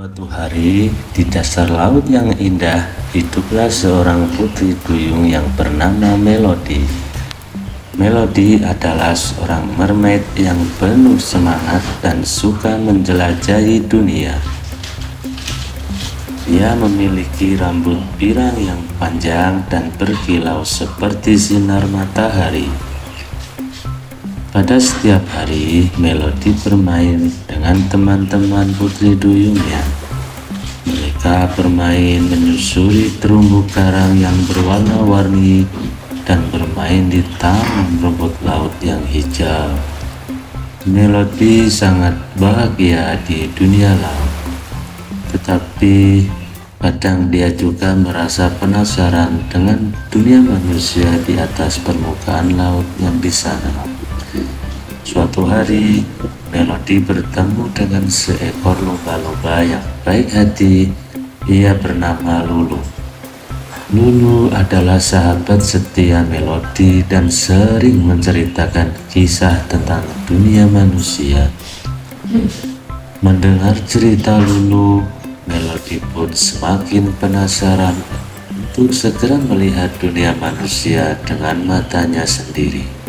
Suatu hari, di dasar laut yang indah, hiduplah seorang putri duyung yang bernama Melody. Melody adalah seorang mermaid yang penuh semangat dan suka menjelajahi dunia. Dia memiliki rambut pirang yang panjang dan berkilau seperti sinar matahari. Pada setiap hari, Melody bermain dengan teman-teman putri duyungnya. Mereka bermain menyusuri terumbu karang yang berwarna-warni dan bermain di taman rumput laut yang hijau. Melody sangat bahagia di dunia laut, tetapi kadang dia juga merasa penasaran dengan dunia manusia di atas permukaan laut yang di sana. Suatu hari, Melody bertemu dengan seekor lumba-lumba yang baik hati. Ia bernama Lulu. Lulu adalah sahabat setia Melody dan sering menceritakan kisah tentang dunia manusia. Mendengar cerita Lulu, Melody pun semakin penasaran untuk segera melihat dunia manusia dengan matanya sendiri.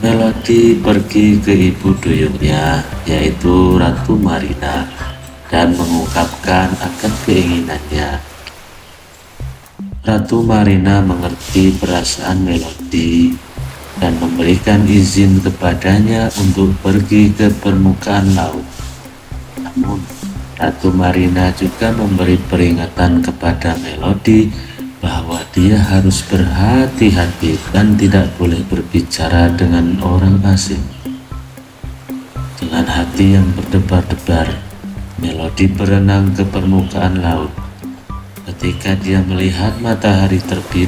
Melody pergi ke ibu duyungnya, yaitu Ratu Marina, dan mengungkapkan akan keinginannya. Ratu Marina mengerti perasaan Melody dan memberikan izin kepadanya untuk pergi ke permukaan laut. Namun, Ratu Marina juga memberi peringatan kepada Melody bahwa dia harus berhati-hati dan tidak boleh berbicara dengan orang asing. Dengan hati yang berdebar-debar, Melody berenang ke permukaan laut. Ketika dia melihat matahari terbit,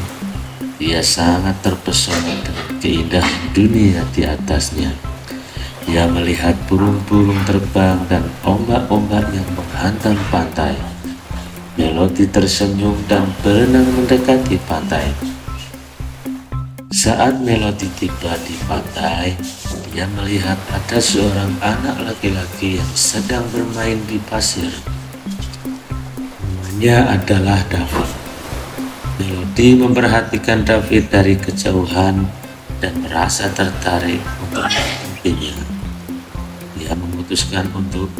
dia sangat terpesona dengan keindahan dunia di atasnya. Dia melihat burung-burung terbang dan ombak-ombak yang menghantam pantai. Melody tersenyum dan berenang mendekati pantai. Saat Melody tiba di pantai, dia melihat ada seorang anak laki-laki yang sedang bermain di pasir. Namanya adalah David. Melody memperhatikan David dari kejauhan dan merasa tertarik untuk mengikutinya. Dia memutuskan untuk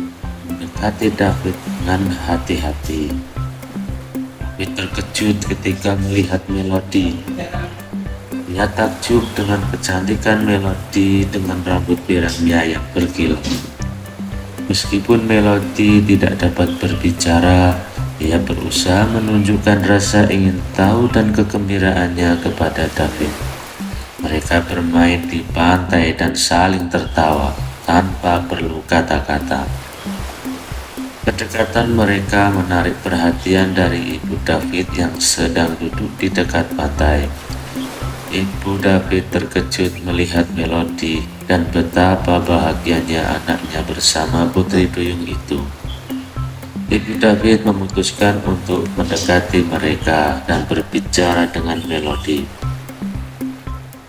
mendekati David dengan hati-hati. David terkejut ketika melihat Melody. Dia takjub dengan kecantikan Melody dengan rambut pirangnya yang berkilau. Meskipun Melody tidak dapat berbicara, dia berusaha menunjukkan rasa ingin tahu dan kegembiraannya kepada David. Mereka bermain di pantai dan saling tertawa tanpa perlu kata-kata. Kedekatan mereka menarik perhatian dari ibu David yang sedang duduk di dekat pantai. Ibu David terkejut melihat Melody dan betapa bahagianya anaknya bersama putri duyung itu. Ibu David memutuskan untuk mendekati mereka dan berbicara dengan Melody.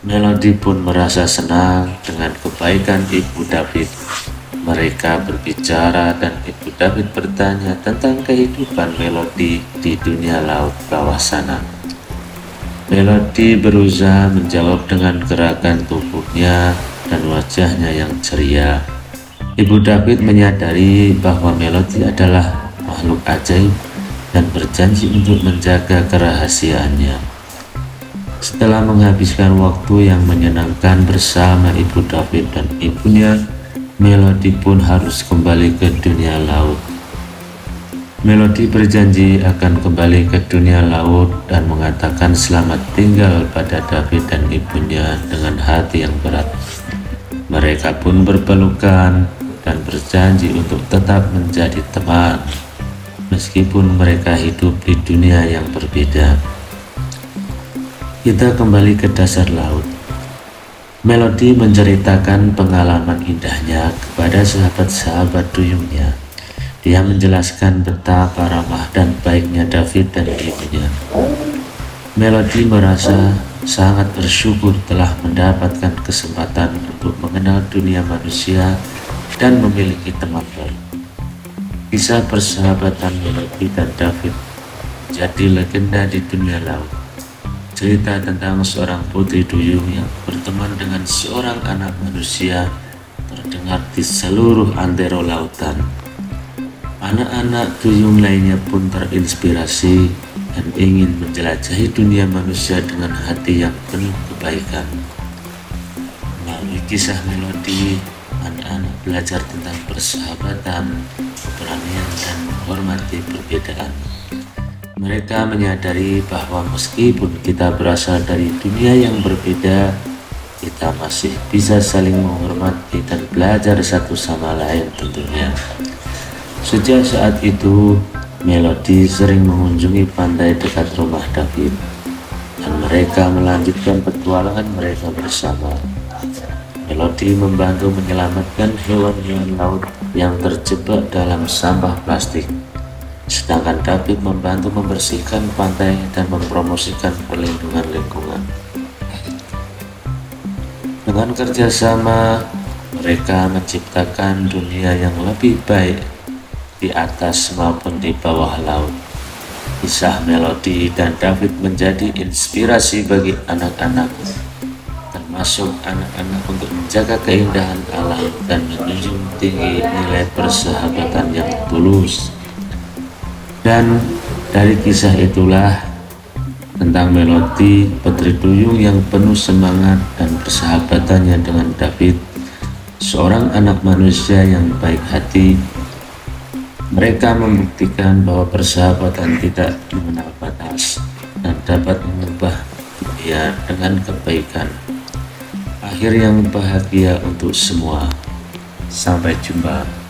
Melody pun merasa senang dengan kebaikan ibu David. Mereka berbicara dan ibu David bertanya tentang kehidupan Melody di dunia laut bawah sana. Melody berusaha menjawab dengan gerakan tubuhnya dan wajahnya yang ceria. Ibu David menyadari bahwa Melody adalah makhluk ajaib dan berjanji untuk menjaga kerahasiaannya. Setelah menghabiskan waktu yang menyenangkan bersama ibu David dan ibunya, Melody pun harus kembali ke dunia laut. Melody berjanji akan kembali ke dunia laut dan mengatakan selamat tinggal pada David dan ibunya dengan hati yang berat. Mereka pun berpelukan dan berjanji untuk tetap menjadi teman, meskipun mereka hidup di dunia yang berbeda. Kita kembali ke dasar laut. Melody menceritakan pengalaman indahnya kepada sahabat-sahabat duyungnya. Dia menjelaskan betapa ramah dan baiknya David dan ibunya. Melody merasa sangat bersyukur telah mendapatkan kesempatan untuk mengenal dunia manusia dan memiliki teman baru. Kisah persahabatan Melody dan David jadi legenda di dunia laut. Cerita tentang seorang putri duyung yang berteman dengan seorang anak manusia terdengar di seluruh antero lautan. Anak-anak duyung lainnya pun terinspirasi dan ingin menjelajahi dunia manusia dengan hati yang penuh kebaikan. Melalui kisah Melody, anak-anak belajar tentang persahabatan, keberanian, dan menghormati perbedaan. Mereka menyadari bahwa meskipun kita berasal dari dunia yang berbeda, kita masih bisa saling menghormati dan belajar satu sama lain tentunya. Sejak saat itu, Melody sering mengunjungi pantai dekat rumah David, dan mereka melanjutkan petualangan mereka bersama. Melody membantu menyelamatkan hewan-hewan laut yang terjebak dalam sampah plastik, sedangkan David membantu membersihkan pantai dan mempromosikan perlindungan lingkungan. Dengan kerjasama, mereka menciptakan dunia yang lebih baik di atas maupun di bawah laut. Kisah Melody dan David menjadi inspirasi bagi anak-anak, termasuk anak-anak, untuk menjaga keindahan alam dan menjunjung tinggi nilai persahabatan yang tulus. Dan dari kisah itulah tentang Melody, putri duyung yang penuh semangat, dan persahabatannya dengan David, seorang anak manusia yang baik hati. Mereka membuktikan bahwa persahabatan tidak mengenal batas dan dapat mengubah dunia dengan kebaikan. Akhir yang bahagia untuk semua. Sampai jumpa.